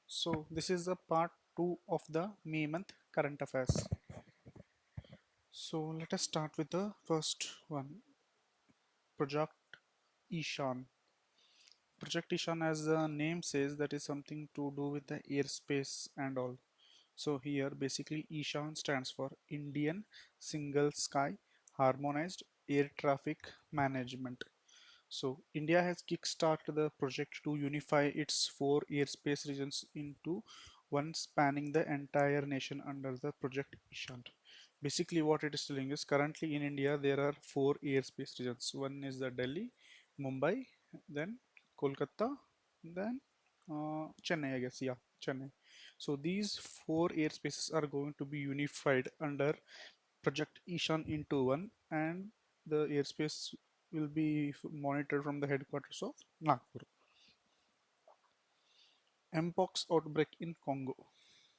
So this is the part 2 of the May month current affairs. So let us start with the first one, Project Ishan. Project Ishan, as the name says, that is something to do with the airspace and all. So here basically Ishan stands for Indian Single Sky Harmonized Air Traffic Management. So India has kickstarted the project to unify its four airspace regions into one spanning the entire nation under the Project Ishan. Basically, what it is telling is currently in India there are four airspace regions. One is the Delhi, Mumbai, then Kolkata, then Chennai, I guess. Yeah, Chennai. So these four airspaces are going to be unified under Project Ishan into one, and the airspace will be monitored from the headquarters of Nagpur. Mpox outbreak in Congo.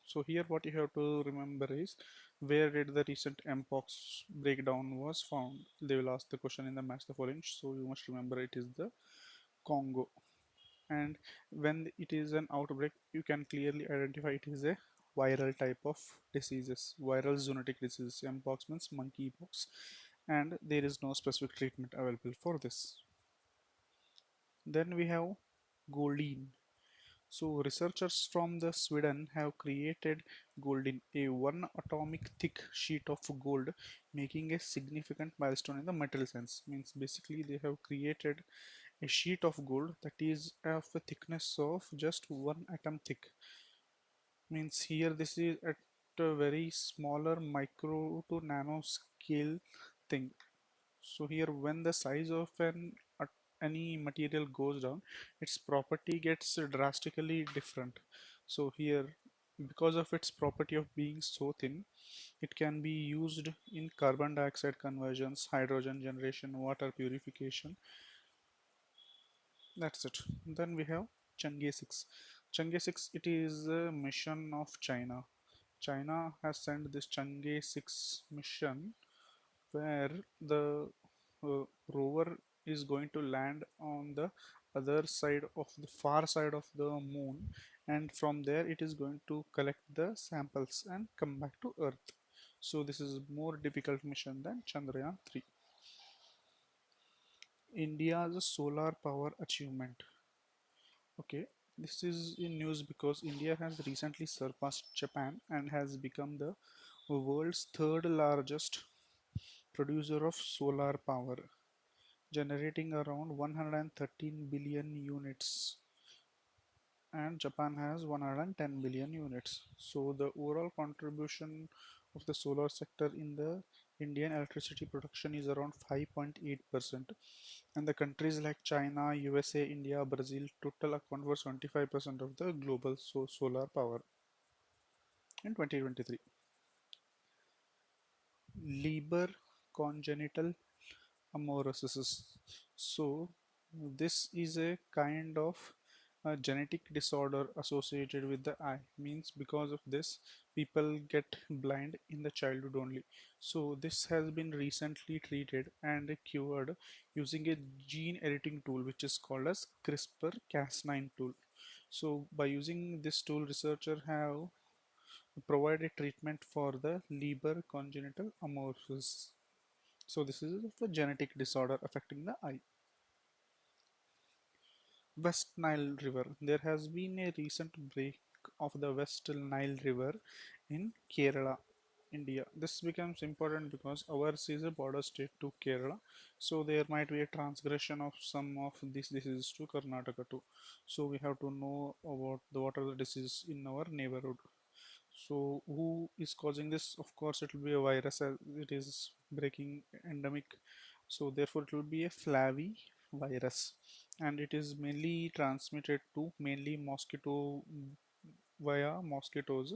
So here what you have to remember is, where did the recent Mpox breakdown was found? They will ask the question in the match the following. So you must remember it is the Congo. And when it is an outbreak, you can clearly identify it is a viral type of diseases, viral zoonotic disease. Mpox means monkeypox, and there is no specific treatment available for this. Then we have Goldine. So researchers from the Sweden have created Goldine, a one atomic thick sheet of gold, making a significant milestone in the metal science. Means basically they have created a sheet of gold that is of a thickness of just one atom thick. Means here this is at a very smaller micro to nano scale thing. So here when the size of any material goes down, its property gets drastically different. So here, because of its property of being so thin, it can be used in carbon dioxide conversions, hydrogen generation, water purification. That's it. Then we have Chang'e 6. Chang'e 6, it is a mission of China. China has sent this Chang'e 6 mission where the rover is going to land on the other side of the far side of the moon, and from there it is going to collect the samples and come back to earth. So this is more difficult mission than Chandrayaan 3. India's solar power achievement. Okay, this is in news because India has recently surpassed Japan and has become the world's third largest producer of solar power, generating around 113 billion units, and Japan has 110 billion units. So the overall contribution of the solar sector in the Indian electricity production is around 5.8%, and the countries like China, USA, India, Brazil total account for 75% of the global solar power in 2023. Leber congenital amaurosis. So this is a kind of a genetic disorder associated with the eye. Means because of this, people get blind in the childhood only. So this has been recently treated and cured using a gene editing tool which is called as CRISPR-Cas9 tool. So by using this tool, researchers have provided treatment for the Leber congenital amaurosis. So this is a genetic disorder affecting the eye. West Nile River. There has been a recent break of the West Nile River in Kerala, India. This becomes important because ours is a border state to Kerala, so there might be a transgression of some of these diseases to Karnataka too. So we have to know about the what are the diseases in our neighborhood. So who is causing this? Of course, it will be a virus as it is breaking endemic. So therefore, it will be a flavi virus, and it is mainly transmitted to mainly mosquito via mosquitoes,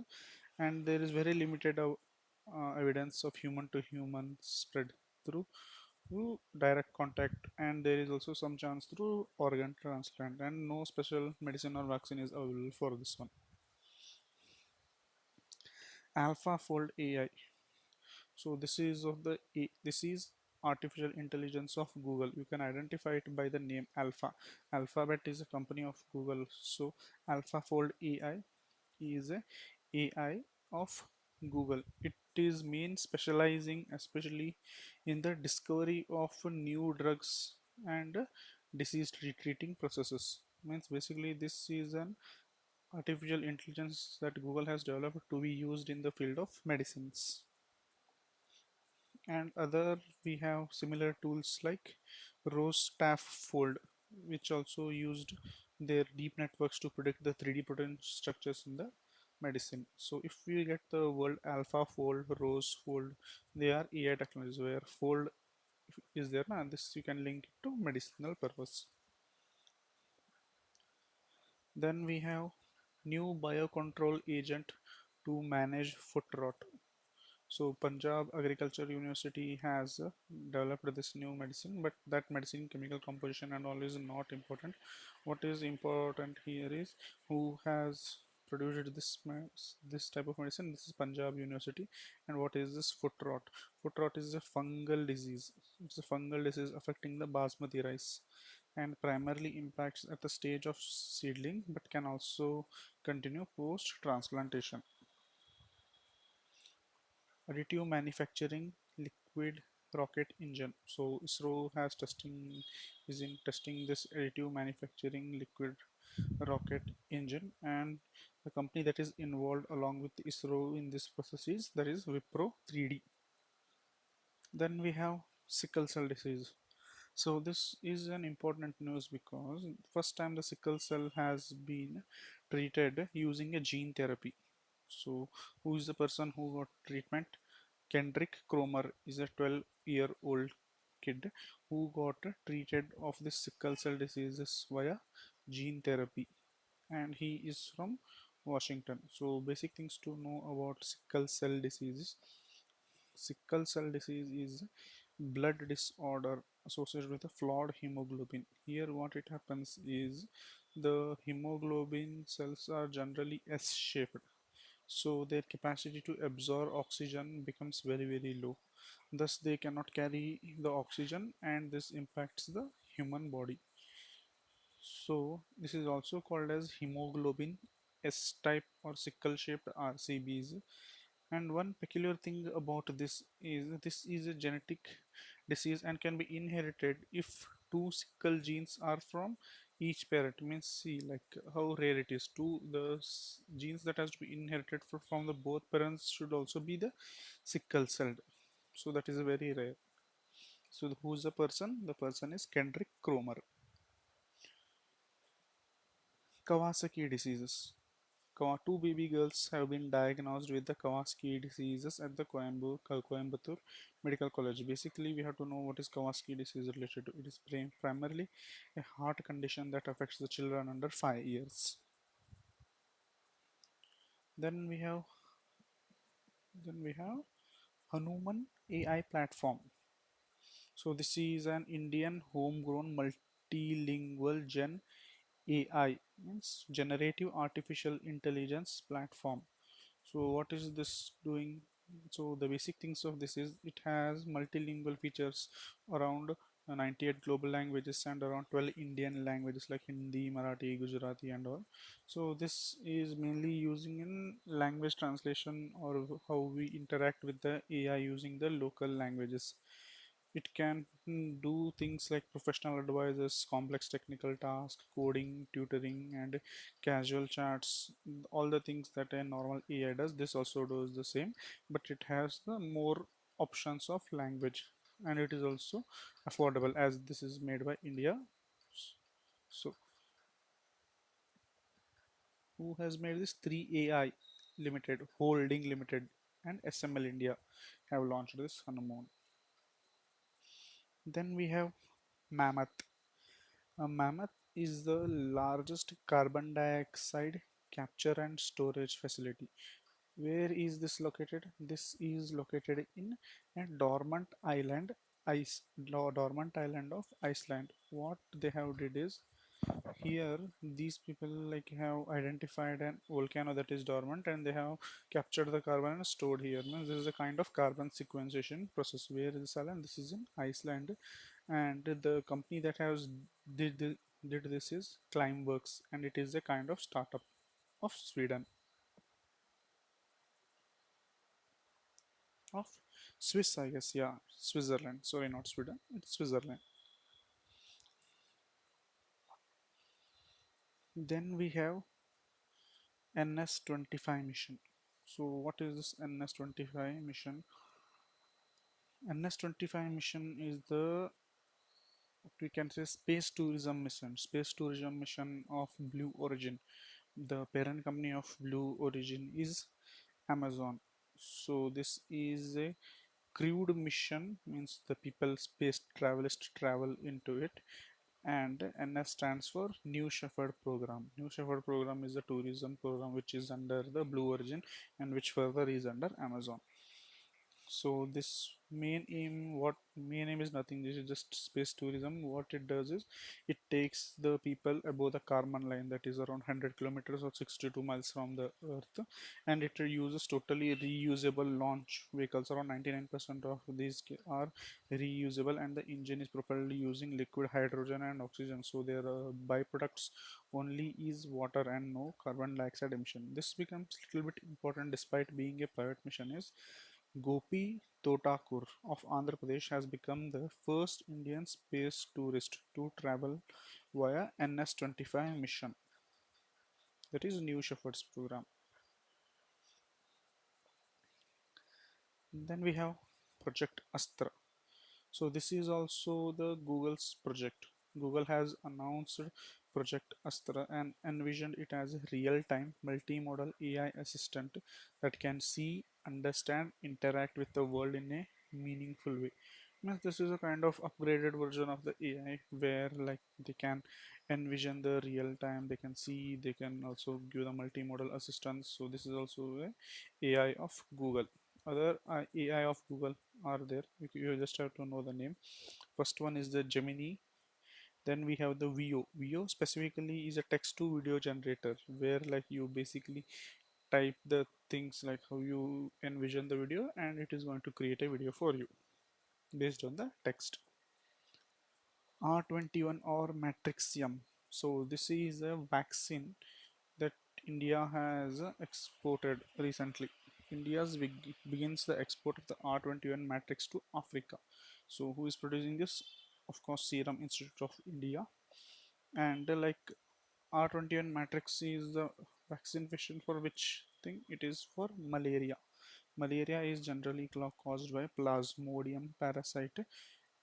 and there is very limited evidence of human to human spread through direct contact, and there is also some chance through organ transplant, and no special medicine or vaccine is available for this one. AlphaFold AI. So this is of the this is artificial intelligence of Google. You can identify it by the name Alpha. Alphabet is a company of Google. So AlphaFold AI is a AI of Google. It is mean specializing especially in the discovery of new drugs and disease treating processes. Means basically this is an artificial intelligence that Google has developed to be used in the field of medicines. And other we have similar tools like Rose Staff Fold, which also used their deep networks to predict the 3D protein structures in the medicine. So if we get the word Alpha Fold, Rose Fold, they are AI technologies where Fold is there now. This you can link it to medicinal purpose. Then we have new biocontrol agent to manage foot rot. So Punjab Agriculture University has developed this new medicine, but that medicine chemical composition and all is not important. What is important here is who has produced this type of medicine. This is Punjab University. And what is this foot rot? Foot rot is a fungal disease. It's a fungal disease affecting the basmati rice and primarily impacts at the stage of seedling, but can also continue post transplantation. Additive manufacturing liquid rocket engine. So ISRO has testing is in testing this additive manufacturing liquid rocket engine, and the company that is involved along with ISRO in this process is that is Wipro 3D. Then we have sickle cell disease. So this is an important news because first time the sickle cell has been treated using a gene therapy. So who is the person who got treatment? Kendrick Cromer is a 12-year-old kid who got treated of this sickle cell diseases via gene therapy, and he is from Washington. So basic things to know about sickle cell diseases. Sickle cell disease is blood disorder associated with a flawed hemoglobin. Here what it happens is the hemoglobin cells are generally S-shaped, so their capacity to absorb oxygen becomes very low. Thus they cannot carry the oxygen, and this impacts the human body. So this is also called as hemoglobin S type or sickle shaped RCBs. And one peculiar thing about this is a genetic disease and can be inherited if two sickle genes are from each parent. Means see like how rare it is. Two the genes that has to be inherited from the both parents should also be the sickle celled. So that is very rare. So who's the person? The person is Kendrick Cromer. Kawasaki diseases. Two baby girls have been diagnosed with the Kawasaki diseases at the Coimbatore Medical College. Basically, we have to know what is Kawasaki disease related to. It is primarily a heart condition that affects the children under 5 years. Then we have then we have Hanuman AI platform. So this is an Indian homegrown multilingual Gen AI, means generative artificial intelligence platform. So what is this doing? So the basic things of this is it has multilingual features around 98 global languages and around 12 Indian languages like Hindi, Marathi, Gujarati and all. So this is mainly using in language translation or how we interact with the AI using the local languages. It can do things like professional advisors, complex technical tasks, coding, tutoring, and casual chats. All the things that a normal AI does, this also does the same, but it has the more options of language, and it is also affordable as this is made by India. So, who has made this? 3AI Limited, Holding Limited, and SML India have launched this Hanuman. Then we have Mammoth. A mammoth is the largest carbon dioxide capture and storage facility. Where is this located? This is located in a dormant island of Iceland. What they have did is Here these people like have identified an volcano that is dormant, and they have captured the carbon and stored here. Means this is a kind of carbon sequestration process. Where is this island? This is in Iceland, and the company that has did the, did this is Climeworks, and it is a kind of startup of Sweden, of Swiss, I guess. Yeah, Switzerland. Sorry, not Sweden. It's Switzerland. Then we have NS-25 mission. So what is this NS-25 mission? NS-25 mission is the, what we can say, space tourism mission. Space tourism mission of Blue Origin. The parent company of Blue Origin is Amazon. So this is a crewed mission, means the people space travelers travel into it, and NS stands for New Shepherd Program. New Shepherd Program is a tourism program which is under the Blue Origin and which further is under Amazon. So this main aim is nothing. This is just space tourism. What it does is it takes the people above the Kármán line, that is around 100 kilometers or 62 miles from the earth, and it uses totally reusable launch vehicles. Around 99% of these are reusable, and the engine is propelled using liquid hydrogen and oxygen, so their byproducts only is water and no carbon dioxide emission. This becomes little bit important despite being a private mission is Gopi Totakur of Andhra Pradesh has become the first Indian space tourist to travel via NS-25 mission, that is New Shepherds program. Then we have Project Astra. So this is also the Google's project. Google has announced Project Astra and envisioned it as a real-time multimodal AI assistant that can see, understand, interact with the world in a meaningful way. Means this is a kind of upgraded version of the AI where like they can envision the real time, they can see, they can also give the multimodal assistance. So this is also a AI of Google. Other AI of Google are there. You just have to know the name. First one is the Gemini. Then we have the Vio. Vio specifically is a text to video generator where like you basically type the things like how you envision the video and it is going to create a video for you based on the text. R21 or Matrixium. So this is a vaccine that India has exported recently. India's begins the export of the R21 matrix to Africa. So who is producing this? Of course, Serum Institute of India. And like R21 matrix is the vaccine patient for which thing? It is for malaria. Malaria is generally caused by Plasmodium parasite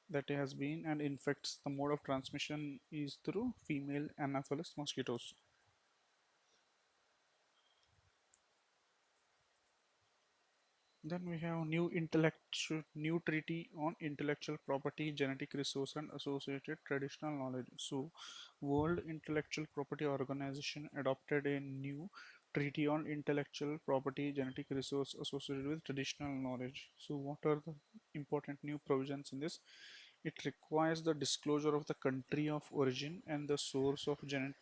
that has been and infects. The mode of transmission is through female Anopheles mosquitoes. Then we have new treaty on intellectual property, genetic resource, and associated traditional knowledge. So, World Intellectual Property Organization adopted a new treaty on intellectual property, genetic resource associated with traditional knowledge. So, what are the important new provisions in this? It requires the disclosure of the country of origin and the source of genetic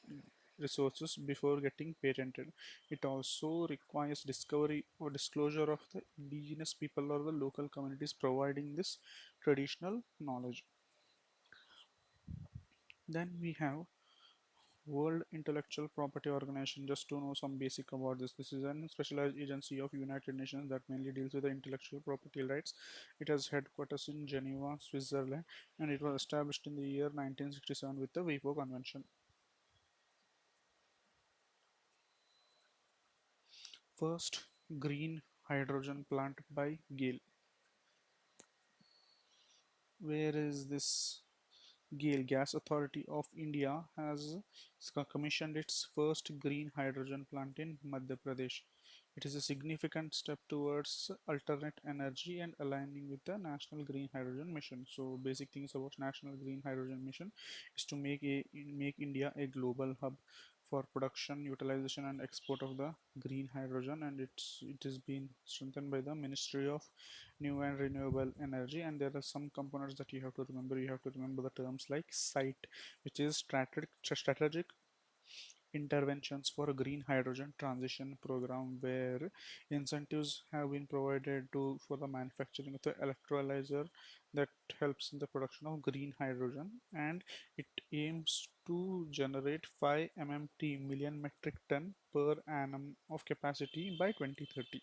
resources before getting patented. It also requires discovery or disclosure of the indigenous people or the local communities providing this traditional knowledge. Then we have World Intellectual Property Organization. Just to know some basic about this, this is a specialized agency of United Nations that mainly deals with the intellectual property rights. It has headquarters in Geneva, Switzerland, and it was established in the year 1967 with the WIPO Convention. First green hydrogen plant by GAIL. Where is this? GAIL, Gas Authority of India, has commissioned its first green hydrogen plant in Madhya Pradesh. It is a significant step towards alternate energy and aligning with the National Green Hydrogen Mission. So, basic things about National Green Hydrogen Mission is to make India a global hub for production, utilization, and export of the green hydrogen, and it is being strengthened by the Ministry of New and Renewable Energy. And there are some components that you have to remember. You have to remember the terms like SITE, which is strategic interventions for a green hydrogen transition program, where incentives have been provided to for the manufacturing of the electrolyzer that helps in the production of green hydrogen, and it aims to generate 5 mmt million metric ton per annum of capacity by 2030.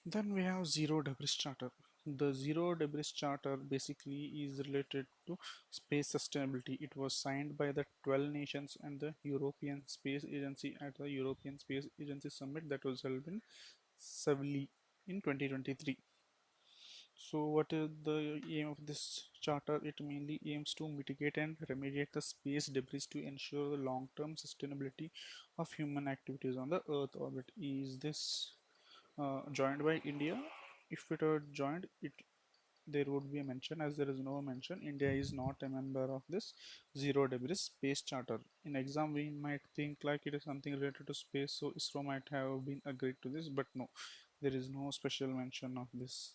Then we have Zero Debris Charter. The Zero Debris Charter basically is related to space sustainability. It was signed by the 12 nations and the European Space Agency at the European Space Agency Summit that was held in Seville in 2023. So, what is the aim of this charter? It mainly aims to mitigate and remediate the space debris to ensure the long term sustainability of human activities on the Earth orbit. Is this joined by India? If it were joined, it there would be a mention. As there is no mention, India is not a member of this Zero Debris Space Charter. In exam, we might think like it is something related to space, so ISRO might have been agreed to this, but no, there is no special mention of this.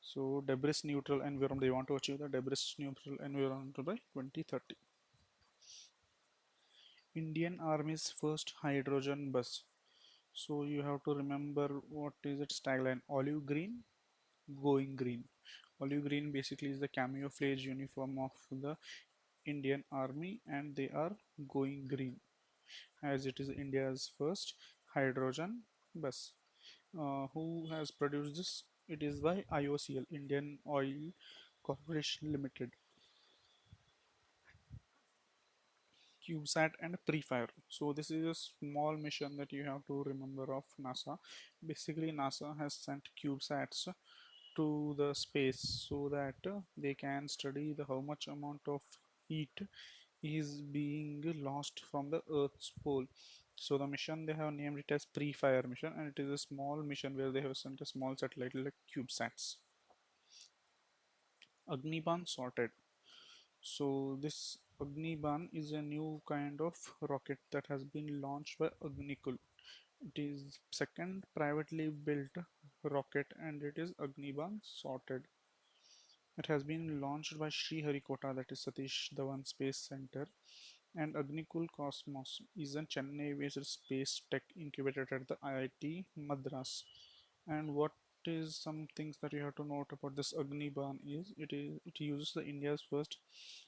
So debris neutral environment. They want to achieve the debris neutral environment by 2030. Indian Army's first hydrogen bus. So you have to remember what is its tagline: olive green, going green. Olive green basically is the camouflage uniform of the Indian Army, and they are going green as it is India's first hydrogen bus. Who has produced this? It is by IOCL, Indian Oil Corporation Limited, CubeSat, and PreFire. So this is a small mission that you have to remember of NASA. Basically, NASA has sent CubeSats to the space so that they can study the how much amount of heat is being lost from the Earth's pole. So the mission they have named it as Pre-Fire mission, and it is a small mission where they have sent a small satellite like CubeSats. Agniban sorted. So this Agniban is a new kind of rocket that has been launched by Agnikul. It is second privately built rocket, and it is Agniban sorted. It has been launched by Sriharikota, that is Satish Dhawan Space Center, and Agnikul Cosmos is a Chennai-based space tech incubator at the IIT Madras. And what is some things that you have to note about this Agniban is it uses the India's first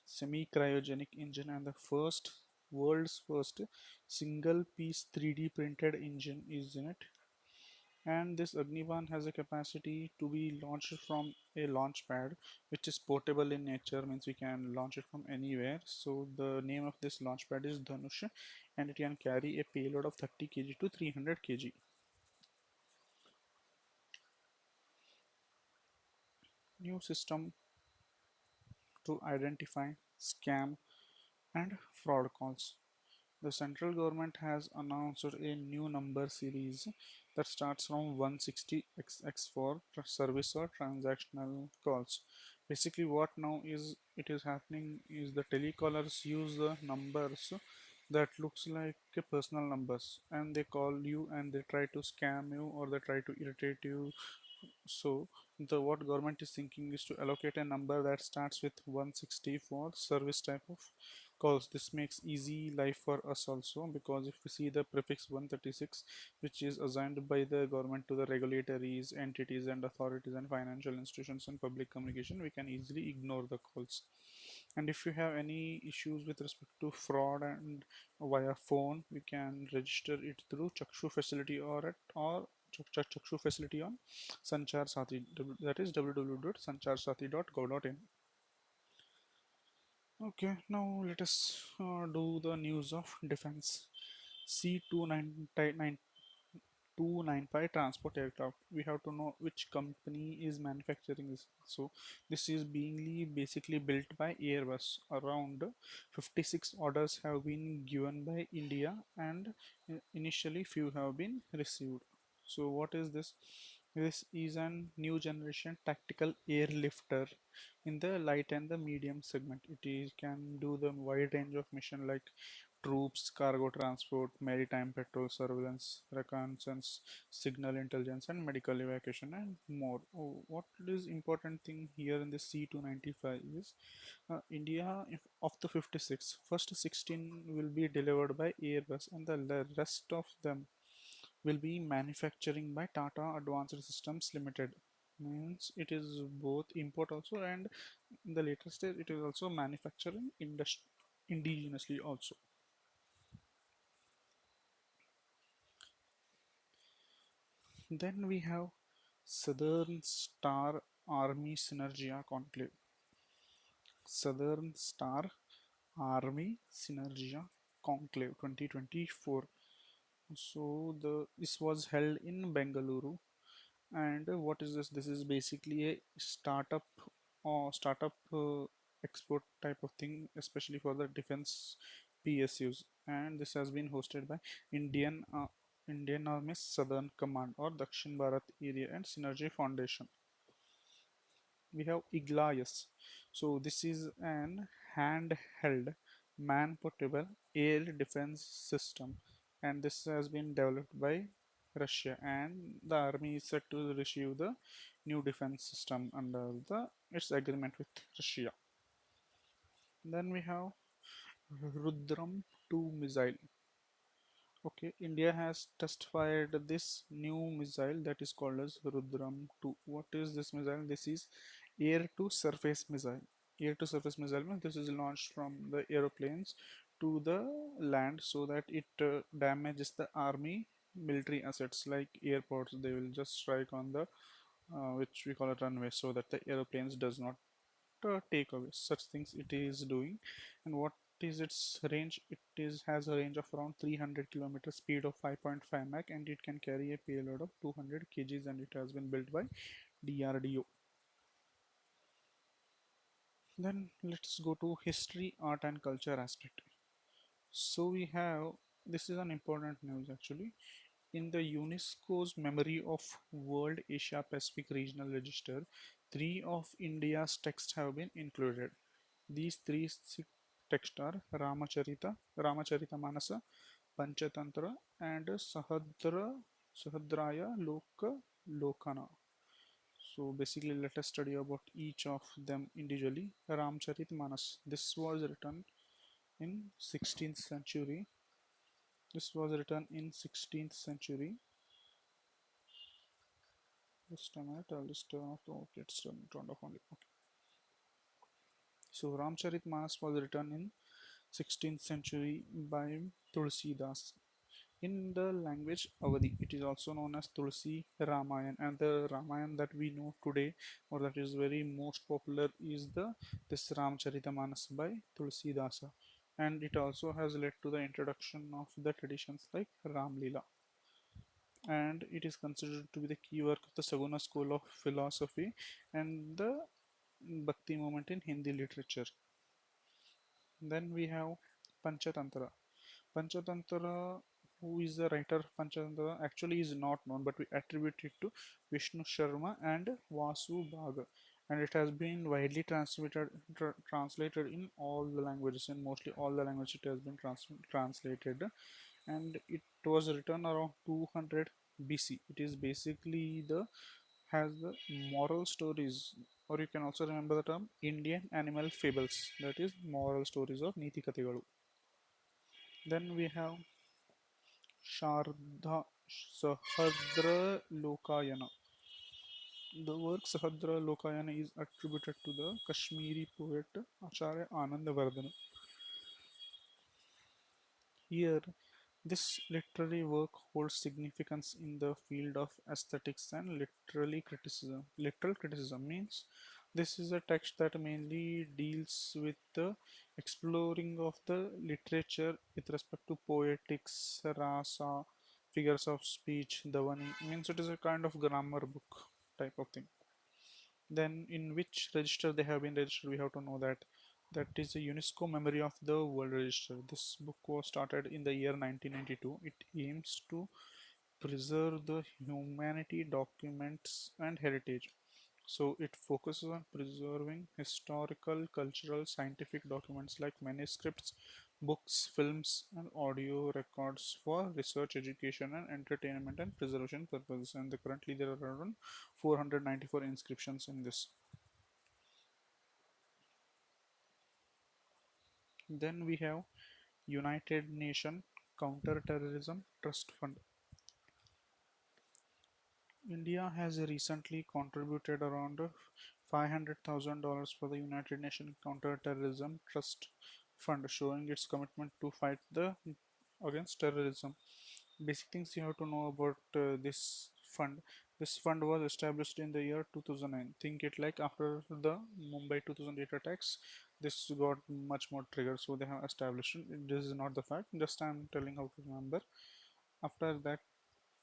semi-cryogenic engine and the first world's first single piece 3D printed engine is in it, and this Agniban has a capacity to be launched from a launch pad which is portable in nature, means we can launch it from anywhere. So the name of this launch pad is Dhanush, and it can carry a payload of 30 kg to 300 kg. New system to identify scam and fraud calls. The central government has announced a new number series that starts from 160XX for service or transactional calls. Basically, what now is it is happening is the telecallers use the numbers that looks like a personal numbers, and they call you and they try to scam you or they try to irritate you. So the what government is thinking is to allocate a number that starts with 160 for service type of calls. This makes easy life for us also, because if we see the prefix 136, which is assigned by the government to the regulatories, entities and authorities and financial institutions and public communication, we can easily ignore the calls. And if you have any issues with respect to fraud and via phone, we can register it through Chakshu facility or Chakshu facility on Sanchar Sathi, that is www.sancharsathi.gov.in. Okay, now let us do the news of defense. C295 transport aircraft. We have to know which company is manufacturing this. So this is being basically built by Airbus. Around 56 orders have been given by India, and initially few have been received. So what is this? This is a new generation tactical airlifter in the light and the medium segment. It is can do the wide range of mission like troops, cargo transport, maritime patrol surveillance, reconnaissance, signal intelligence, and medical evacuation, and more. Oh, what is important thing here in the C-295 is India of the 56, first 16 will be delivered by Airbus, and the rest of them will be manufacturing by Tata Advanced Systems Limited. Means it is both import also, and in the later stage it is also manufacturing indigenously also. Then we have Southern Star Army Synergia Conclave. Southern Star Army Synergia Conclave 2024. So this was held in Bengaluru. And what is this? This is basically a startup export type of thing, especially for the defense PSUs. And this has been hosted by Indian Army Southern Command or Dakshin Bharat Area and Synergy Foundation. We have Iglayas. So this is an handheld man-portable air defense system, and this has been developed by Russia, and the army is set to receive the new defense system under the its agreement with Russia. Then we have Rudram 2 missile. Okay, India has test fired this new missile that is called as Rudram 2. What is this missile? This is air to surface missile. Air to surface missile means this is launched from the aeroplanes to the land so that it damages the army military assets like airports. They will just strike on the which we call a runway so that the aeroplanes does not takeaway such things it is doing. And what is its range? It is has a range of around 300 kilometers, speed of 5.5 mach, and it can carry a payload of 200 kgs, and it has been built by DRDO. Then let's go to history, art, and culture aspect. So we have, this is an important news actually. In the UNESCO's Memory of World Asia Pacific Regional Register, three of India's texts have been included. These three texts are Ramacharita Manasa, Panchatantra, and Sahadraya Lokana. So basically, let us study about each of them individually. Ramcharitmanas. This was written in 16th century. This was written in 16th century. Just a minute, I'll just turn off the, okay, it's turned off only. Okay. So Ramcharitmanas was written in 16th century by Tulsidas. In the language Awadhi, it is also known as Tulsi Ramayan, and the Ramayan that we know today, or that is very most popular, is the this Ramcharitamanas by Tulsidasa, and it also has led to the introduction of the traditions like Ram Leela, and it is considered to be the key work of the Saguna school of philosophy and the Bhakti movement in Hindi literature. Then we have Panchatantra. Panchatantra, who is the writer of Panchatantra, actually is not known, but we attribute it to Vishnu Sharma and Vasu Bhaga. And it has been widely translated in all the languages, in mostly all the languages it has been translated. And it was written around 200 BC. It is basically the has the moral stories, or you can also remember the term Indian animal fables, that is moral stories or Niti Kathegalu. Then we have Sharda Sahadra Lokayana. The work Sahadra Lokayana is attributed to the Kashmiri poet Acharya Anandavardhana. Here, this literary work holds significance in the field of aesthetics and literary criticism. Literal criticism means this is a text that mainly deals with the exploring of the literature with respect to poetics, rasa, figures of speech, Davani. Means it is a kind of grammar book type of thing. Then in which register they have been registered, we have to know that that is a UNESCO Memory of the World Register. This book was started in the year 1992. It aims to preserve the humanity documents and heritage. So it focuses on preserving historical, cultural, scientific documents like manuscripts, books, films, and audio records for research, education, and entertainment and preservation purposes. And currently there are around 494 inscriptions in this. Then we have United Nations Counter-Terrorism Trust Fund. India has recently contributed around $500,000 for the United Nations Counter-Terrorism Trust Fund, showing its commitment to fight the against terrorism. Basic things you have to know about this fund. This fund was established in the year 2009. Think it like after the Mumbai 2008 attacks, this got much more triggered, so they have established it. This is not the fact, just I'm telling how to remember. After that,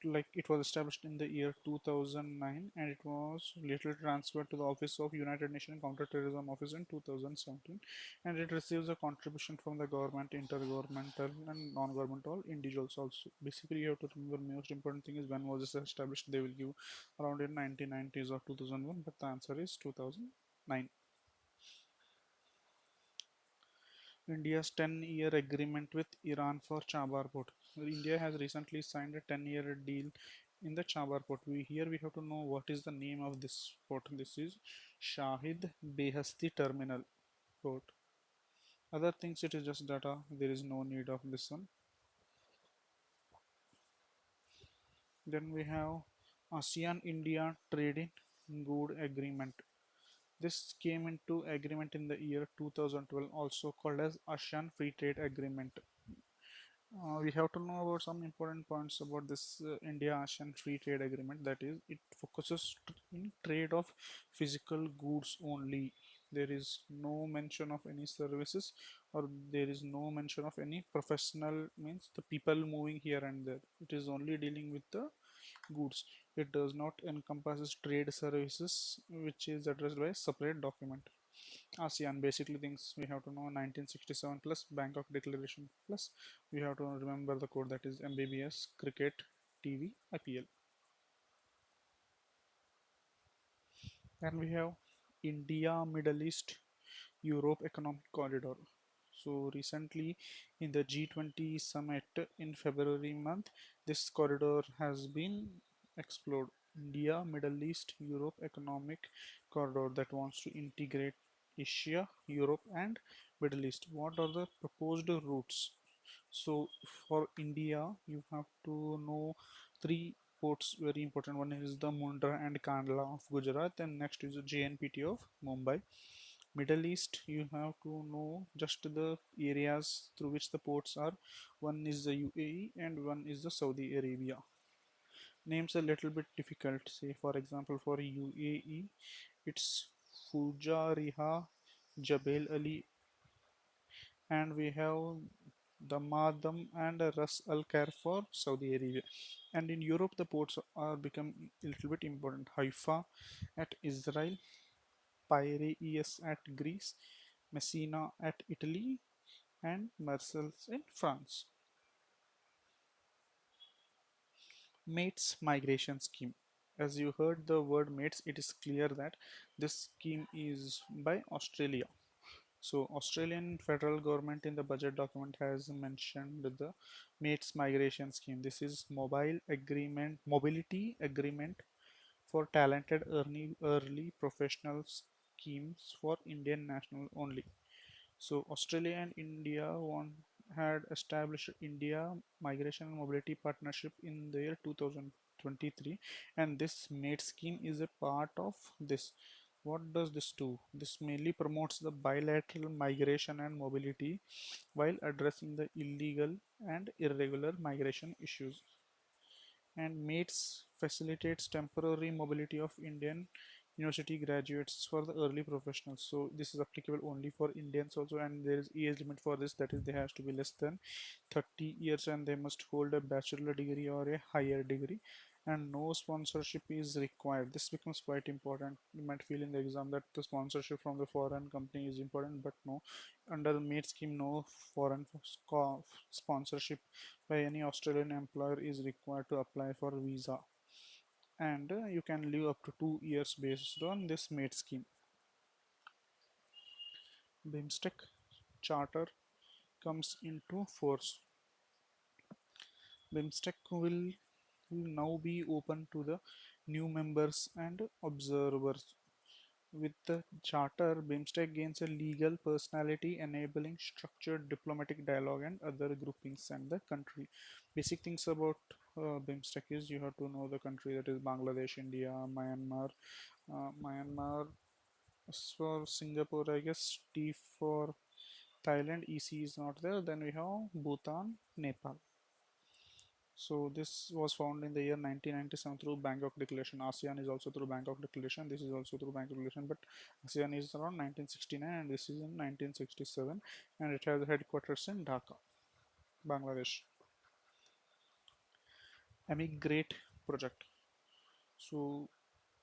like it was established in the year 2009 and it was later transferred to the office of United Nations Counterterrorism Office in 2017, and it receives a contribution from the government, intergovernmental and non-governmental individuals also. Basically you have to remember most important thing is when was this established. They will give around in 1990s or 2001, but the answer is 2009. India's 10-year agreement with Iran for Chabar port. India has recently signed a 10-year deal in the Chabar port. Here we have to know what is the name of this port. This is Shahid Behasti Terminal port. Other things it is just data. There is no need of this one. Then we have ASEAN India Trade in Good Agreement. This came into agreement in the year 2012, also called as ASEAN Free Trade Agreement. We have to know about some important points about this India-ASEAN Free Trade Agreement. That is, it focuses in trade of physical goods only. There is no mention of any services, or there is no mention of any professional, means the people moving here and there. It is only dealing with the goods. It does not encompasses trade services, which is addressed by a separate document. ASEAN basically things we have to know: 1967 plus Bangkok Declaration plus we have to remember the code, that is MBBS Cricket TV IPL. And we have India Middle East Europe Economic Corridor. So recently in the G20 summit in February month, this corridor has been explored. India Middle East Europe Economic Corridor that wants to integrate Asia, Europe and Middle East. What are the proposed routes? So for India, you have to know three ports very important. One is the Mundra and Kandla of Gujarat, and next is the JNPT of Mumbai. Middle East, you have to know just the areas through which the ports are. One is the UAE and one is the Saudi Arabia. Names a little bit difficult. Say for example for UAE, it's Fujariha, Jabal Ali, and we have the Madam and Ras Al Khair for Saudi Arabia. And in Europe, the ports are become a little bit important. Haifa at Israel, Piraeus at Greece, Messina at Italy, and Marseille in France. Mates Migration Scheme. As you heard the word mates, it is clear that this scheme is by Australia. So Australian federal government in the budget document has mentioned the Mates Migration Scheme. This is mobility agreement for talented early professional schemes for Indian national only. So Australia and India had established India Migration and Mobility Partnership in the year 2023, and this MATE scheme is a part of this. What does this do? This mainly promotes the bilateral migration and mobility while addressing the illegal and irregular migration issues. And MATES facilitates temporary mobility of Indian university graduates for the early professionals. So this is applicable only for Indians also, and there is age limit for this, that is they has to be less than 30 years and they must hold a bachelor degree or a higher degree. and no sponsorship is required. This becomes quite important. You might feel in the exam that the sponsorship from the foreign company is important, but no, under the MATE scheme, no foreign sponsorship by any Australian employer is required to apply for visa, and you can live up to 2 years based on this MATE scheme. BIMSTEC charter comes into force. BIMSTEC will now be open to the new members and observers. With the charter, BIMSTEC gains a legal personality, enabling structured diplomatic dialogue and other groupings and the country. Basic things about BIMSTEC is you have to know the country, that is Bangladesh, India, Myanmar. Myanmar for Singapore, I guess. T for Thailand. EC is not there. Then we have Bhutan, Nepal. So this was found in the year 1997 through Bangkok Declaration. ASEAN is also through Bangkok Declaration. This is also through Bangkok Declaration, but ASEAN is around 1969 and this is in 1967, and it has headquarters in Dhaka, Bangladesh. Emigrate project. So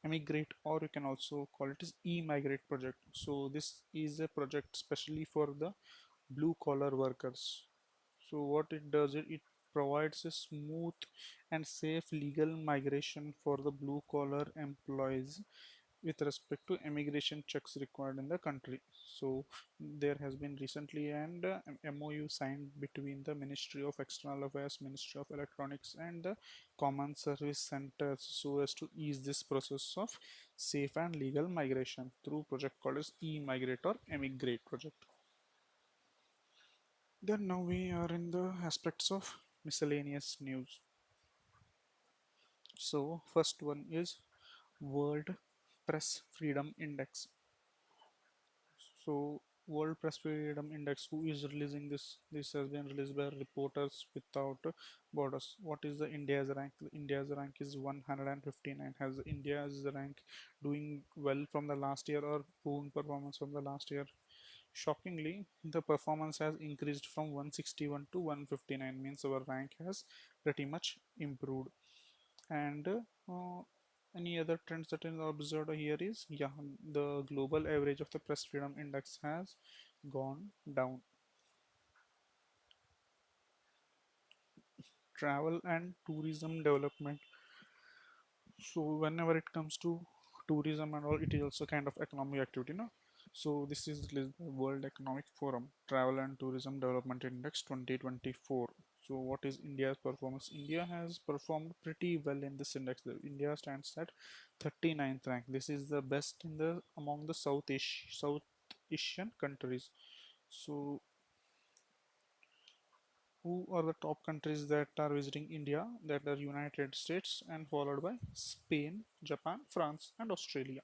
Emigrate, or you can also call it as E-Migrate project. So this is a project specially for the blue collar workers. So what it does, it provides a smooth and safe legal migration for the blue collar employees with respect to immigration checks required in the country. So there has been recently an MOU signed between the Ministry of External Affairs, Ministry of Electronics, and the Common Service Centers so as to ease this process of safe and legal migration through project called as E-Migrate or Emigrate project. Then now we are in the aspects of miscellaneous news. So first one is World Press Freedom Index. So World Press Freedom Index, who is releasing this? This has been released by Reporters Without Borders. What is the India's rank? India's rank is 159. Has India's rank doing well from the last year or poor performance from the last year? Shockingly, the performance has increased from 161 to 159, means our rank has pretty much improved. And any other trends that is observed here is, yeah, the global average of the press freedom index has gone down. Travel and tourism development. So whenever it comes to tourism and all, it is also kind of economic activity, no? So this is the World Economic Forum Travel and Tourism Development Index 2024. So what is India's performance? India has performed pretty well in this index. India stands at 39th rank. This is the best in the among the South Asian countries. So who are the top countries that are visiting India? That are United States and followed by Spain, Japan, France, and Australia.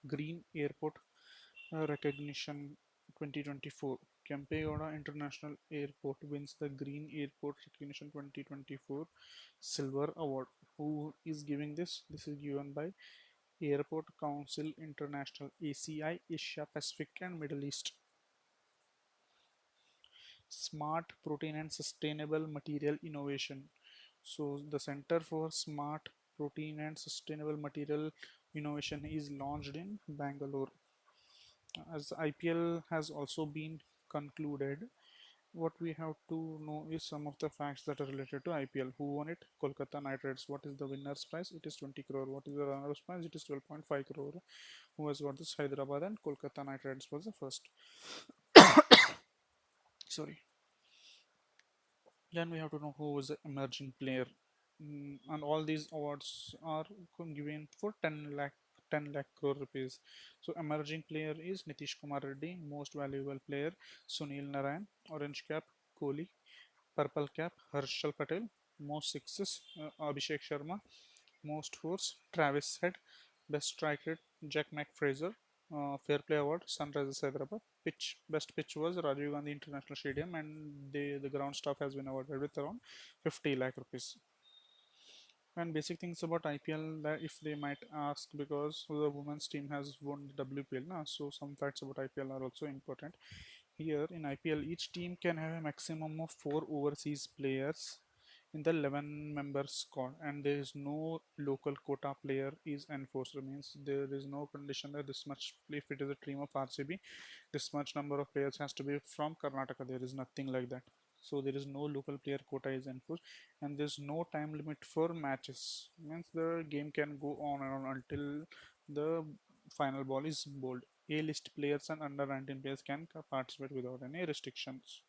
Green Airport recognition 2024. Kempegowda International Airport wins the Green Airport Recognition 2024 Silver Award. Who is giving this? This is given by Airport Council International, ACI, Asia Pacific and Middle East. Smart Protein and Sustainable Material Innovation. So the Center for Smart Protein and Sustainable Material Innovation is launched in Bangalore. As the IPL has also been concluded, what we have to know is some of the facts that are related to IPL. Who won it? Kolkata Knight Riders. What is the winner's prize? It is 20 crore. What is the runner's prize? It is 12.5 crore. Who has got this? Hyderabad and Kolkata Knight Riders was the first. Sorry. Then we have to know who was the emerging player. And all these awards are given for 10 lakh crore rupees. So emerging player is Nitish Kumar Reddy, most valuable player Sunil Narayan, orange cap Kohli, purple cap Harshal Patel, most sixes Abhishek Sharma, most fours Travis Head, best strike rate Jack McFraser, fair play award Sunrisers Hyderabad. Best pitch was Rajiv Gandhi International Stadium, and the ground staff has been awarded with around 50 lakh rupees. And basic things about IPL that if they might ask, because the women's team has won the WPL, na, so some facts about IPL are also important. Here in IPL, each team can have a maximum of 4 overseas players in the 11 member squad, and there is no local quota player is enforced. Means there is no condition that this much, if it is a team of RCB, this much number of players has to be from Karnataka. There is nothing like that. So there is no local player quota is enforced, and there's no time limit for matches. Means the game can go on and on until the final ball is bowled. A list players and under 19 players can participate without any restrictions.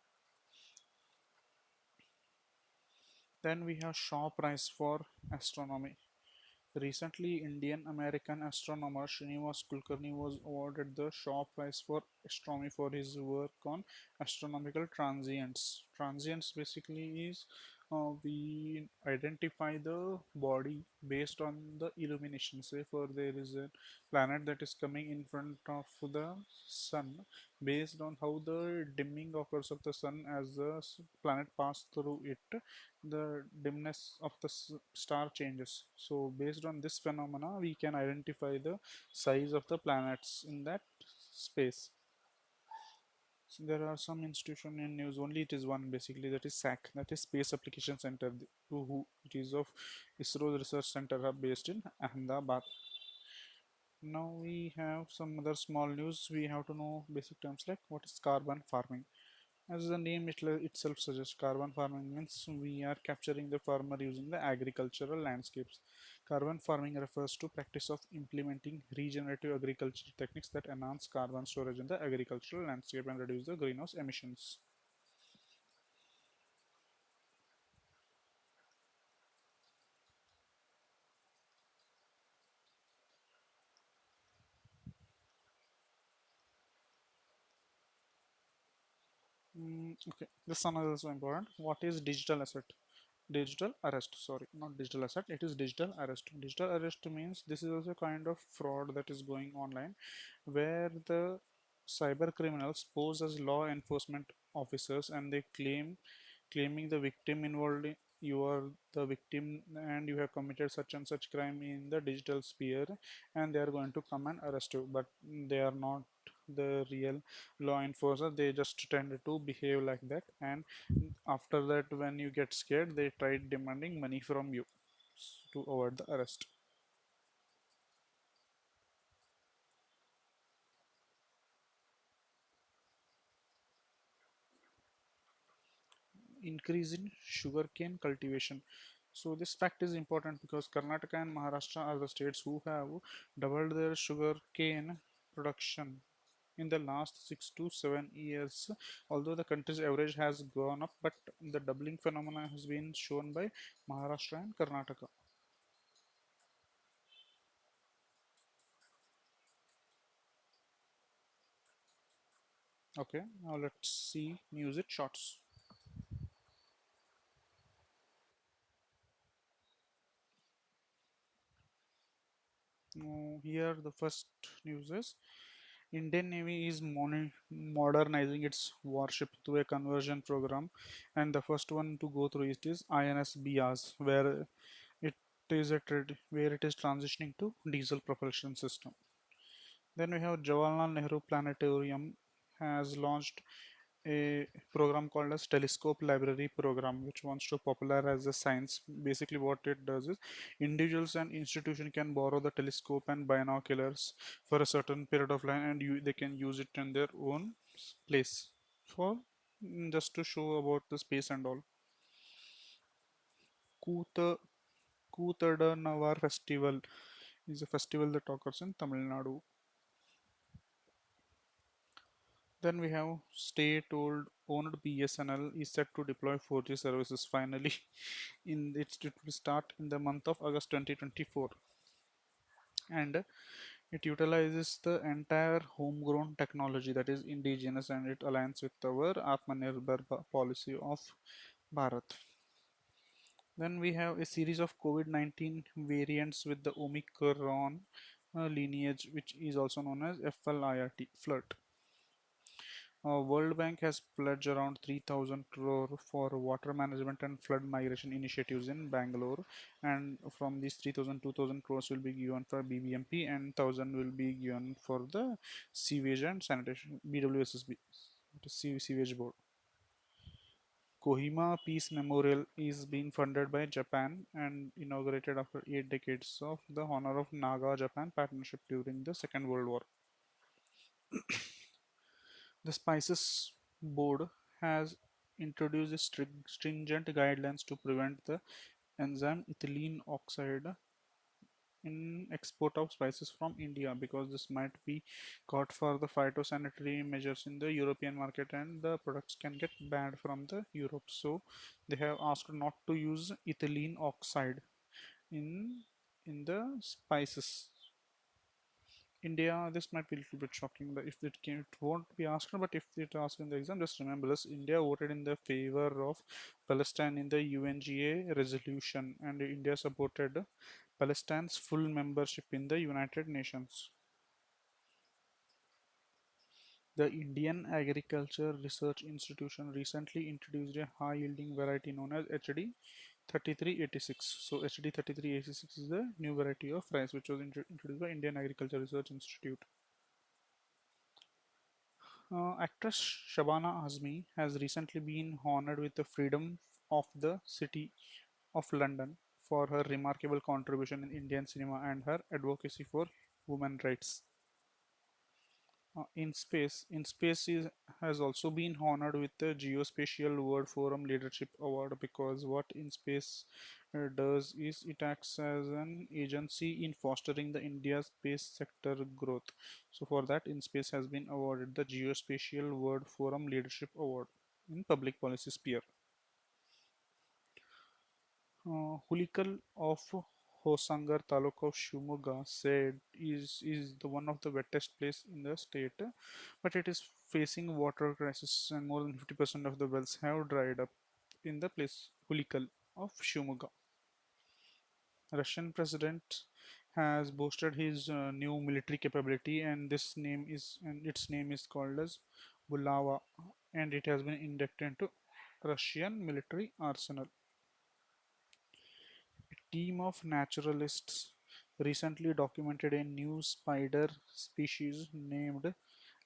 Then we have Shaw Prize for Astronomy. Recently, Indian American astronomer Srinivas Kulkarni was awarded the Shaw Prize for Astronomy for his work on astronomical transients. Transients basically is we identify the body based on the illumination. Say, for there is a planet that is coming in front of the sun, based on how the dimming occurs of the sun as the planet passes through it, the dimness of the star changes. So based on this phenomena we can identify the size of the planets in that space. So there are some institution in news, only it is one basically, that is SAC, that is Space Application Center, who it is of ISRO research center hub based in Ahmedabad. Now we have some other small news. We have to know basic terms like what is carbon farming. As the name itself suggests, carbon farming means we are capturing the farmer using the agricultural landscapes. Carbon farming refers to practice of implementing regenerative agriculture techniques that enhance carbon storage in the agricultural landscape and reduce the greenhouse emissions. Okay, this one is also important. What is digital asset? Digital arrest, sorry, not digital asset, it is digital arrest. Digital arrest means this is also a kind of fraud that is going online, where the cyber criminals pose as law enforcement officers and they claiming the victim involved in, you are the victim and you have committed such and such crime in the digital sphere, and they are going to come and arrest you, but they are not the real law enforcer. They just tend to behave like that, and after that when you get scared they try demanding money from you to avoid the arrest. Increase in sugarcane cultivation. So this fact is important because Karnataka and Maharashtra are the states who have doubled their sugarcane production in the last 6 to 7 years. Although the country's average has gone up, but the doubling phenomena has been shown by Maharashtra and Karnataka. Okay, now let's see news it shorts. Now, here the first news is Indian Navy is modernizing its warship through a conversion program, and the first one to go through it is INS Bias, where it where it is transitioning to diesel propulsion system. Then we have Jawaharlal Nehru Planetarium has launched a program called as Telescope Library Program, which wants to popularize the science. Basically, what it does is individuals and institution can borrow the telescope and binoculars for a certain period of time, and they can use it in their own place for just to show about the space and all. Kuta Kutadanavar Festival is a festival that occurs in Tamil Nadu. Then we have state-owned BSNL is set to deploy 4G services finally. It will start in the month of August 2024, and it utilizes the entire homegrown technology that is indigenous, and it aligns with our Atmanirbhar policy of Bharat. Then we have a series of COVID-19 variants with the Omicron lineage, which is also known as FLIRT, FLIRT. World Bank has pledged around 3,000 crore for water management and flood migration initiatives in Bangalore, and from these 3,000, 2,000 crores will be given for BBMP and 1,000 will be given for the sewage and sanitation BWSSB, the sewage board. Kohima Peace Memorial is being funded by Japan and inaugurated after 8 decades of the honor of Naga-Japan partnership during the Second World War. The Spices Board has introduced stringent guidelines to prevent the enzyme ethylene oxide in export of spices from India because this might be caught for the phytosanitary measures in the European market and the products can get banned from the Europe. So they have asked not to use ethylene oxide in in the spices. India, this might be a little bit shocking that if it won't be asked, but if it asked in the exam, just remember this: India voted in the favor of Palestine in the UNGA resolution, and India supported Palestine's full membership in the United Nations. The Indian Agriculture Research Institution recently introduced a high-yielding variety known as HD 3386. So HD 3386 is the new variety of rice which was introduced by Indian Agriculture Research Institute. Actress Shabana Azmi has recently been honored with the Freedom of the City of London for her remarkable contribution in Indian cinema and her advocacy for women rights. Has also been honored with the Geospatial World Forum Leadership Award because what InSpace does is it acts as an agency in fostering the India space sector growth. So for that, InSpace has been awarded the Geospatial World Forum Leadership Award in public policy sphere. Hulikal of Hosangar Taluk of Shumoga said is the one of the wettest place in the state, but it is facing water crisis and more than 50% of the wells have dried up in the place Hulikal of Shumoga. Russian president has boasted his new military capability and its name is called as Bulava and it has been inducted into Russian military arsenal. Team of naturalists recently documented a new spider species named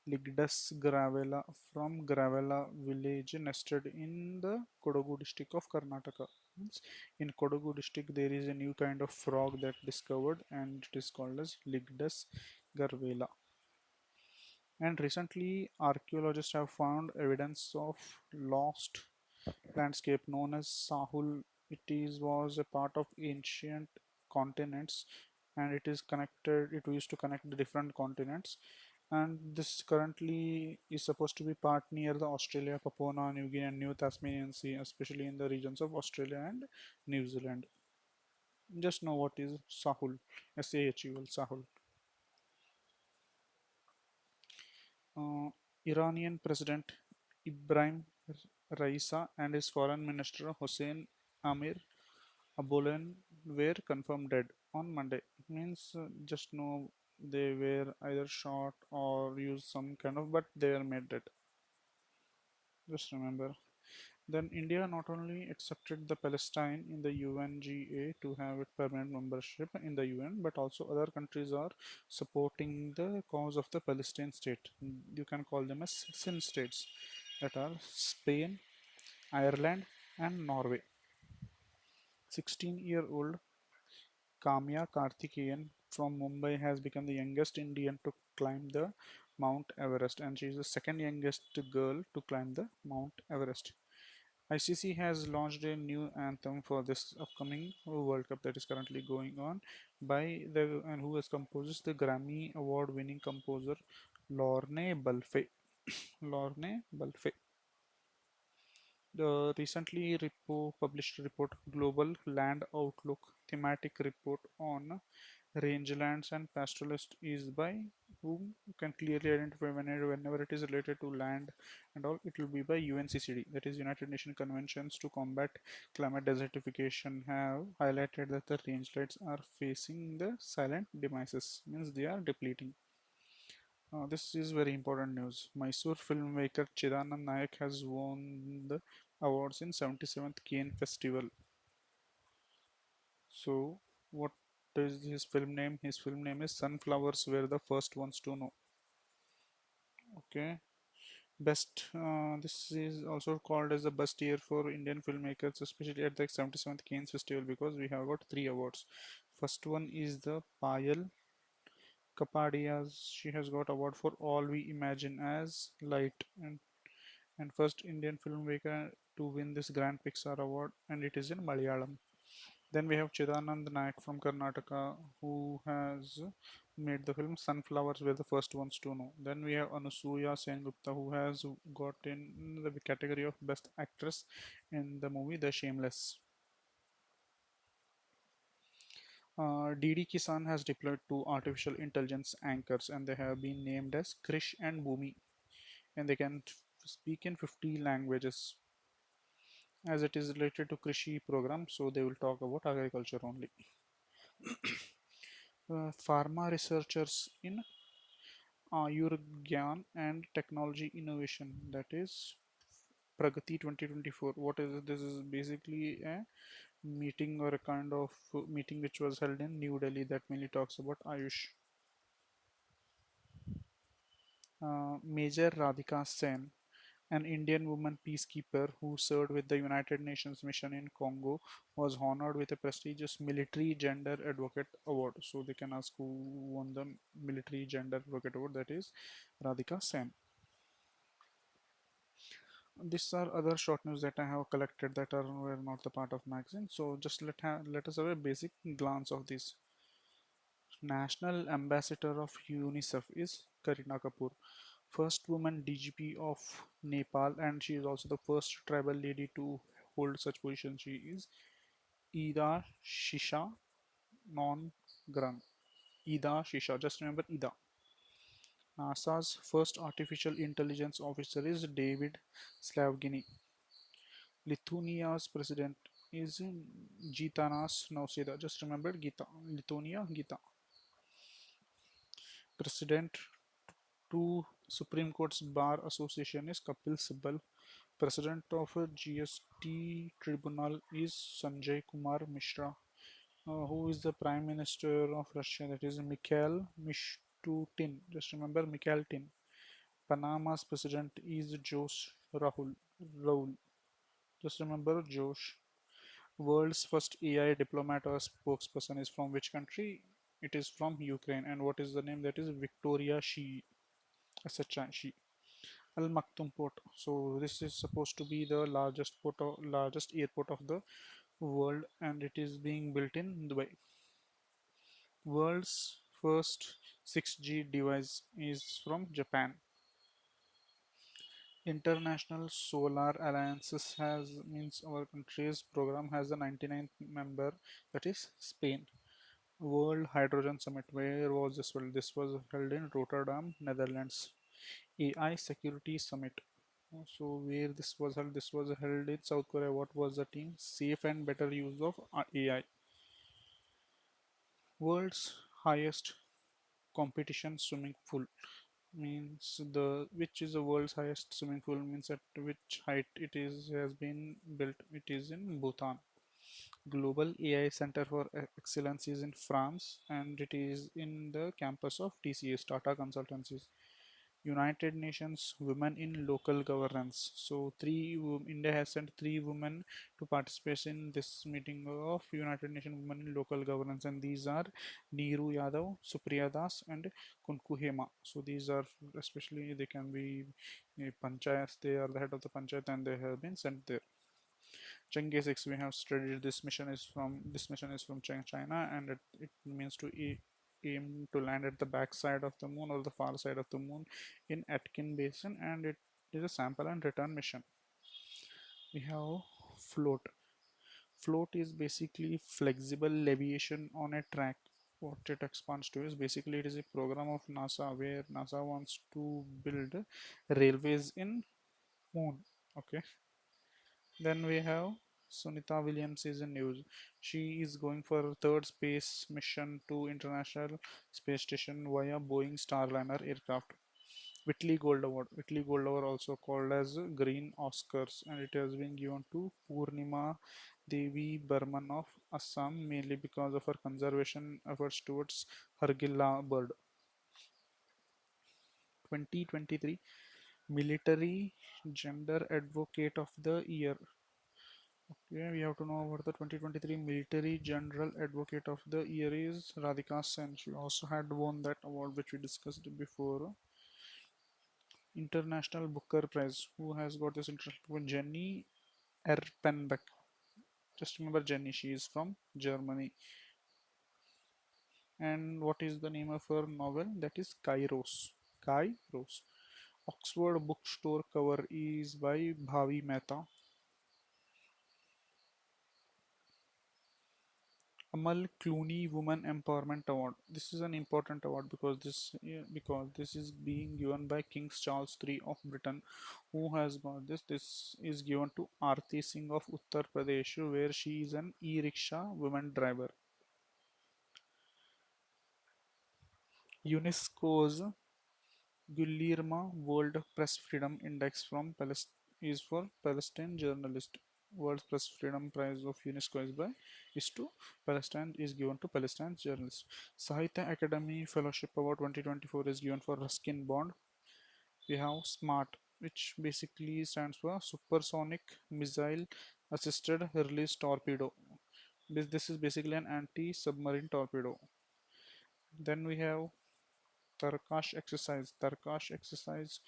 Ligdus gravella from Gravella village nested in the Kodagu district of Karnataka. Means in Kodagu district there is a new kind of frog that discovered and it is called as Ligdus garvela. And recently archaeologists have found evidence of lost landscape known as Sahul. Was a part of ancient continents and it is connected it used to connect the different continents and this currently is supposed to be part near the Australia, Papua New Guinea and New Tasmanian Sea, especially in the regions of Australia and New Zealand. Just know what is Sahul, Sahul, Sahul. Uh, Iranian President Ibrahim Raisa and his foreign minister Hossein Amir Aboulane were confirmed dead on Monday. Means just know they were either shot or used some kind of, but they are made dead. Just remember. Then India not only accepted the Palestine in the UNGA to have its permanent membership in the UN, but also other countries are supporting the cause of the Palestine state. You can call them as sin states that are Spain, Ireland, and Norway. 16-year-old Kamya Karthikeyan from Mumbai has become the youngest Indian to climb the Mount Everest, and she is the second youngest girl to climb the Mount Everest. ICC has launched a new anthem for this upcoming World Cup that is currently going on by the and who has composed the Grammy award winning composer Lorne Balfe. Lorne Balfe. The recently published report Global Land Outlook thematic report on rangelands and pastoralists is by whom you can clearly identify whenever it is related to land and all it will be by UNCCD, that is United Nations Conventions to Combat Climate Desertification, have highlighted that the rangelands are facing the silent demises, means they are depleting. This is very important news. Mysore filmmaker Chidanand Nayak has won the awards in 77th Cannes Festival. So, what is his film name? His film name is Sunflowers Were the First Ones to Know. Okay, This is also called as the best year for Indian filmmakers, especially at the 77th Cannes Festival, because we have got three awards. First one is the Payal Kapadia's. She has got award for All We Imagine as Light, and first Indian filmmaker to win this Grand Pixar award, and it is in Malayalam. Then we have Chidanand Nayak from Karnataka, who has made the film Sunflowers were the first ones to know. Then we have Anusuya Sengupta, who has got in the category of Best Actress in the movie The Shameless. DD Kisan has deployed two artificial intelligence anchors, and they have been named as Krish and Bhumi, and they can speak in 50 languages. As it is related to Krishi program, so they will talk about agriculture only. Pharma researchers in Ayurgyan and Technology Innovation, that is Pragati 2024. What is it? This is basically a meeting or a kind of meeting which was held in New Delhi that mainly talks about Ayush. Major Radhika Sen, an Indian woman peacekeeper who served with the United Nations mission in Congo, was honored with a prestigious Military Gender Advocate Award. So they can ask who won the Military Gender Advocate Award, that is Radhika Sen. These are other short news that I have collected that are were not the part of magazine. So just let us have a basic glance of this. National Ambassador of UNICEF is Karina Kapoor, first woman DGP of Nepal, and she is also the first tribal lady to hold such position. She is Ida Shisha Non Grun. Ida Shisha. Just remember Ida. NASA's first artificial intelligence officer is David Slavgini. Lithuania's president is Gitanas Nauseda. Just remember Gita. Lithuania, Gita. President to Supreme Court's Bar Association is Kapil Sibal. President of a GST Tribunal is Sanjay Kumar Mishra. Who is the Prime Minister of Russia? That is Mikhail Mishustin. Just remember Mikhail Tin. Panama's president is Josh Rahul. Raul. Just remember Josh. World's first AI diplomat or spokesperson is from which country? It is from Ukraine. And what is the name? That is Victoria Shi. Sacha Shi. Al Maktoum Port. So this is supposed to be the largest airport of the world, and it is being built in Dubai. World's first 6G device is from Japan. International Solar Alliances has means our country's program has the 99th member, that is Spain. World Hydrogen Summit. Where was this held? This was held in Rotterdam, Netherlands. AI Security Summit. So where this was held? This was held in South Korea. What was the team? Safe and better use of AI. World's highest competition swimming pool means the which is the world's highest swimming pool means at which height it is has been built. It is in Bhutan. Global AI Center for Excellence is in France, and it is in the campus of TCS Tata Consultancies. United Nations Women in Local Governance. So India has sent three women to participate in this meeting of United Nations Women in Local Governance, and these are Neeru Yadav, Supriya Das, and Kunku Hema. So these are especially they can be panchayats. They are the head of the panchayat, and they have been sent there. Chang'e 6 we have studied this mission is from China, and it means to aim to land at the back side of the moon or the far side of the moon in Atkin Basin, and it is a sample and return mission. We have float. Float is basically flexible leviation on a track. What it expands to is basically it is a program of NASA where NASA wants to build railways in moon. Okay. Then we have Sunita Williams is in news. She is going for a third space mission to International Space Station via Boeing Starliner aircraft. Whitley Gold Award. Whitley Gold Award also called as Green Oscars, and it has been given to Purnima Devi Burman of Assam mainly because of her conservation efforts towards Hargilla bird. 2023 Military Gender Advocate of the Year. Okay, we have to know about the 2023 Military General Advocate of the Year is Radhika Sen. She also had won that award which we discussed before. International Booker Prize. Who has got this international one? Jenny Erpenbeck. Just remember Jenny, she is from Germany. And what is the name of her novel? That is Kairos. Kairos. Oxford Bookstore cover is by Bhavi Mehta. Amal Clooney Women Empowerment Award. This is an important award because this is being given by King Charles III of Britain. Who has got this? This is given to Aarti Singh of Uttar Pradesh, where she is an e-rickshaw woman driver. UNESCO's Guillermo World Press Freedom Index from is for Palestine journalist. World Press Freedom Prize of UNESCO is to Palestine is given to Palestine journalists. Sahitya Academy Fellowship Award 2024 is given for Ruskin Bond. We have SMART, which basically stands for Supersonic Missile Assisted Release Torpedo. This is basically an anti-submarine torpedo. Then we have Tarkash exercise. Tarkash exercise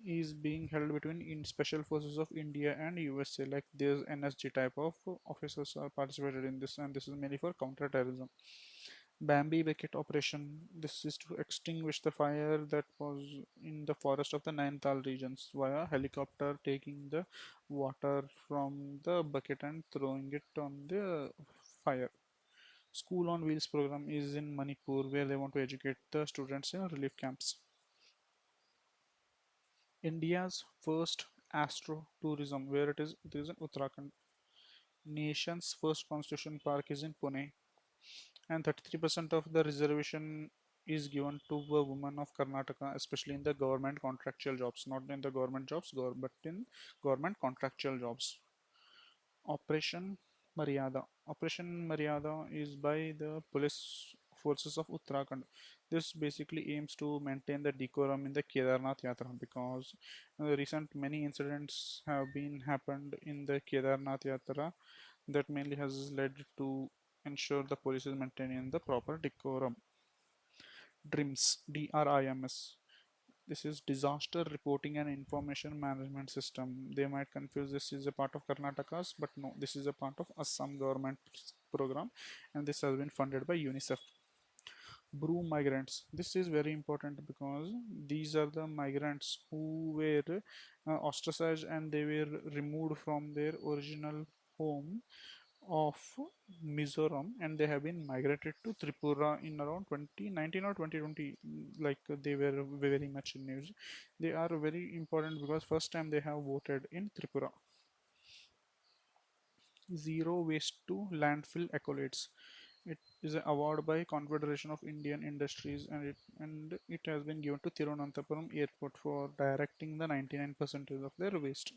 is being held between in special forces of India and USA. Like there's NSG type of officers are participated in this, and this is mainly for counter-terrorism. Bambi Bucket Operation. This is to extinguish the fire that was in the forest of the Nainital regions via helicopter taking the water from the bucket and throwing it on the fire. School on Wheels program is in Manipur where they want to educate the students in relief camps. India's first astro tourism, where it is in Uttarakhand. Nation's first constitution park is in Pune, and 33% of the reservation is given to a woman of Karnataka, especially in the government contractual jobs, not in the government jobs, but in government contractual jobs. Operation Maryada. Operation Maryada is by the police forces of Uttarakhand. This basically aims to maintain the decorum in the Kedarnath Yatra because recent many incidents have been happened in the Kedarnath Yatra that mainly has led to ensure the police is maintaining the proper decorum. DRIMS, DRIMS. This is Disaster Reporting and Information Management System. They might confuse this is a part of Karnataka's, but no, this is a part of Assam government program, and this has been funded by UNICEF. Brew migrants. This is very important because these are the migrants who were ostracized and they were removed from their original home of Mizoram, and they have been migrated to Tripura in around 2019 or 2020. Like they were very much in news. They are very important because first time they have voted in Tripura. Zero waste to landfill accolades. It is an award by Confederation of Indian Industries, and it has been given to Thiruvananthapuram Airport for directing the 99% of their waste.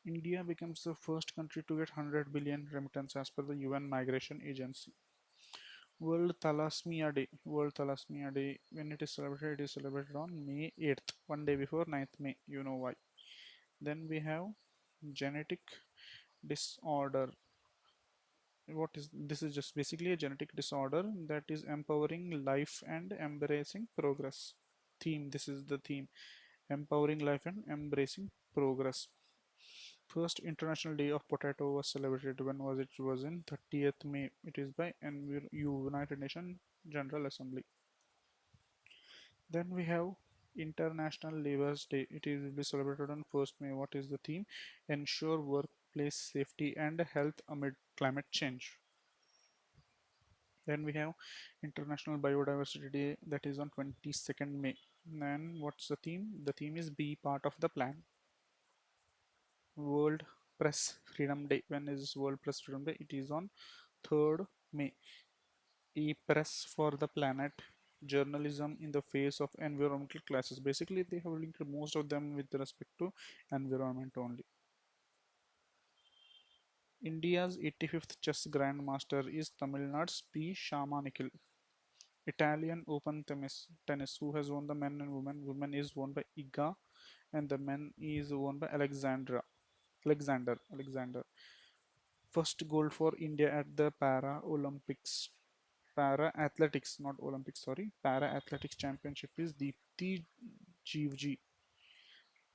India becomes the first country to get 100 billion remittance as per the UN Migration Agency. World Thalassemia Day. World Thalassemia Day, when it is celebrated on May 8th, one day before 9th May. You know why. Then we have genetic disorder. What is this? Is just basically a genetic disorder that is empowering life and embracing progress. Theme. This is the theme. Empowering life and embracing progress. First International Day of Potato was celebrated. When was it? It was in 30th May. It is by United Nations General Assembly. Then we have International Labour's Day. It is will be celebrated on 1st May. What is the theme? Ensure workplace safety and health amid climate change. Then we have International Biodiversity Day that is on 22nd May. And what's the theme? The theme is be part of the plan. World Press Freedom Day. When is World Press Freedom Day? It is on 3rd May. E Press for the Planet. Journalism in the face of environmental crisis. Basically, they have linked most of them with respect to environment only. India's 85th chess grandmaster is Tamil Nadu's P. Shama Nikhil. Italian Open tennis, who has won the men and women. Women is won by Iga and the men is won by Alexander. First gold for India at the Para Athletics, not Olympics, sorry. Para Athletics Championship is Deepthi Jeevji.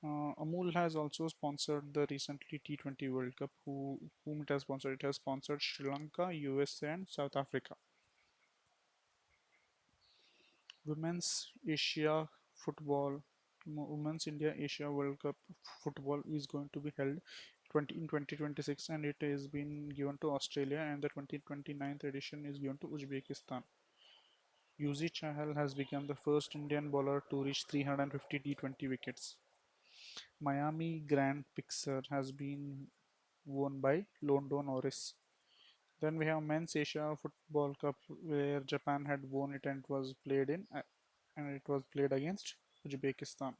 Amul has also sponsored the recently T20 World Cup. Whom it has sponsored? It has sponsored Sri Lanka, USA, and South Africa. Women's Asia Football, Women's India Asia World Cup football is going to be held 2026, and it has been given to Australia, and the 2029 edition is given to Uzbekistan. Yuzi Chahal has become the first Indian bowler to reach 350 T20 wickets. Miami Grand Pixar has been won by London Norris. Then we have Men's Asia Football Cup where Japan had won it and it was played against Uzbekistan.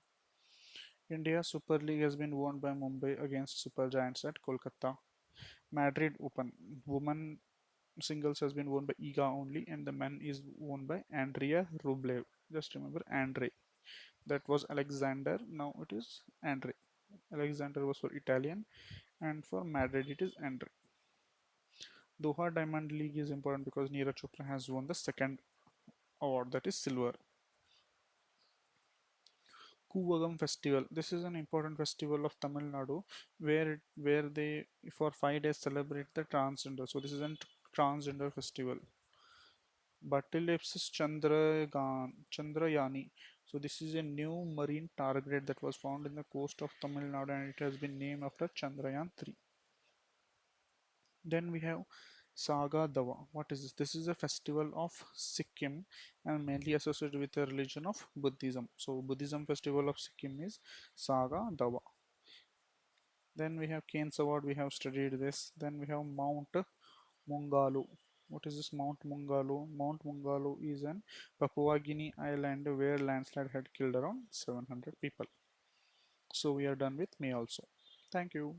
India Super League has been won by Mumbai against Super Giants at Kolkata. Madrid Open women singles has been won by Iga only, and the men is won by Andrea Rublev. Just remember Andre. That was Alexander. Now it is Andre. Alexander was for Italian, and for Madrid it is Andre. Doha Diamond League is important because Neeraj Chopra has won the second award, that is silver. Kuvagam Festival. This is an important festival of Tamil Nadu where they for 5 days celebrate the transgender. So this is a transgender festival. Batilapsis Chandrayani. So this is a new marine target that was found in the coast of Tamil Nadu, and it has been named after Chandrayaan 3. Then we have Saga Dawa. What is this? This is a festival of Sikkim and mainly associated with the religion of Buddhism. So Buddhism festival of Sikkim is Saga Dawa. Then we have Kane's Award. We have studied this. Then we have Mount Mungalu. What is this Mount Mungalu? Mount Mungalu is an Papua Guinea island where landslide had killed around 700 people. So we are done with May also. Thank you.